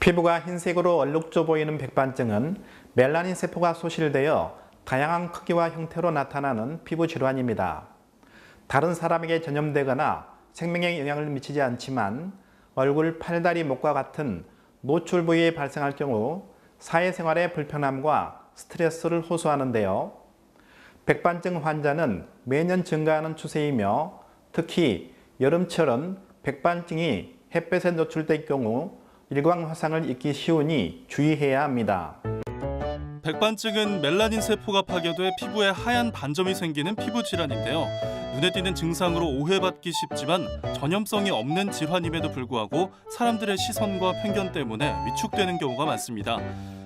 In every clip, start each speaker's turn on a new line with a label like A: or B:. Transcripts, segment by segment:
A: 피부가 흰색으로 얼룩져 보이는 백반증은 멜라닌 세포가 소실되어 다양한 크기와 형태로 나타나는 피부 질환입니다. 다른 사람에게 전염되거나 생명에 영향을 미치지 않지만 얼굴, 팔다리, 목과 같은 노출 부위에 발생할 경우 사회생활의 불편함과 스트레스를 호소하는데요. 백반증 환자는 매년 증가하는 추세이며 특히 여름철은 백반증이 햇볕에 노출될 경우 일광 화상을 입기 쉬우니 주의해야 합니다.
B: 백반증은 멜라닌 세포가 파괴돼 피부에 하얀 반점이 생기는 피부 질환인데요. 눈에 띄는 증상으로 오해받기 쉽지만 전염성이 없는 질환임에도 불구하고 사람들의 시선과 편견 때문에 위축되는 경우가 많습니다.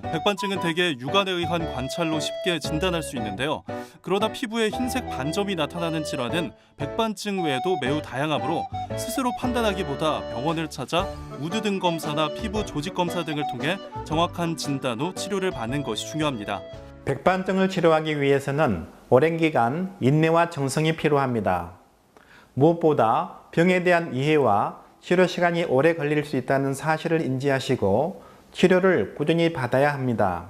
B: 백반증은 대개 육안에 의한 관찰로 쉽게 진단할 수 있는데요. 그러나 피부에 흰색 반점이 나타나는 질환은 백반증 외에도 매우 다양하므로 스스로 판단하기보다 병원을 찾아 우드등 검사나 피부 조직 검사 등을 통해 정확한 진단 후 치료를 받는 것이 중요합니다.
A: 백반증을 치료하기 위해서는 오랜 기간 인내와 정성이 필요합니다. 무엇보다 병에 대한 이해와 치료 시간이 오래 걸릴 수 있다는 사실을 인지하시고 치료를 꾸준히 받아야 합니다.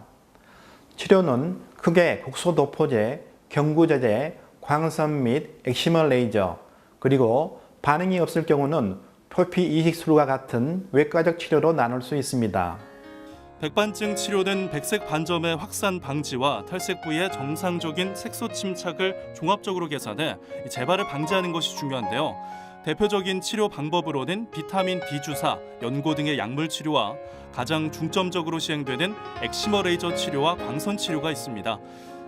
A: 치료는 크게 국소도포제, 경구제제, 광선 및 엑시머 레이저, 그리고 반응이 없을 경우는 표피 이식술과 같은 외과적 치료로 나눌 수 있습니다.
B: 백반증 치료는 백색 반점의 확산 방지와 탈색 부위의 정상적인 색소 침착을 종합적으로 계산해 재발을 방지하는 것이 중요한데요. 대표적인 치료 방법으로는 비타민 D 주사, 연고 등의 약물 치료와 가장 중점적으로 시행되는 엑시머 레이저 치료와 광선 치료가 있습니다.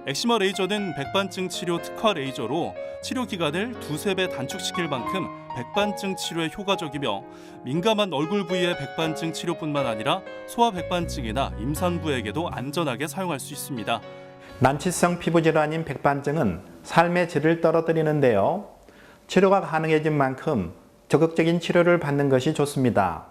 B: 엑시머 레이저는 백반증 치료 특화 레이저로 치료 기간을 두세 배 단축시킬 만큼 백반증 치료에 효과적이며 민감한 얼굴 부위의 백반증 치료뿐만 아니라 소아 백반증이나 임산부에게도 안전하게 사용할 수 있습니다.
A: 난치성 피부 질환인 백반증은 삶의 질을 떨어뜨리는데요. 치료가 가능해진 만큼 적극적인 치료를 받는 것이 좋습니다.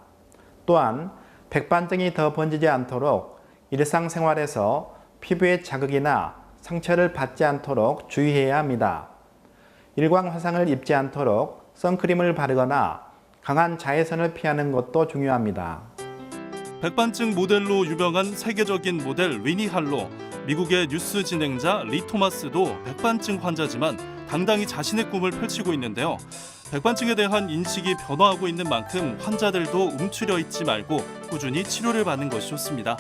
A: 또한 백반증이 더 번지지 않도록 일상생활에서 피부에 자극이나 상처를 받지 않도록 주의해야 합니다. 일광 화상을 입지 않도록 선크림을 바르거나 강한 자외선을 피하는 것도 중요합니다.
B: 백반증 모델로 유명한 세계적인 모델 위니 할로, 미국의 뉴스 진행자 리 토마스도 백반증 환자지만 당당히 자신의 꿈을 펼치고 있는데요. 백반증에 대한 인식이 변화하고 있는 만큼 환자들도 움츠려 있지 말고 꾸준히 치료를 받는 것이 좋습니다.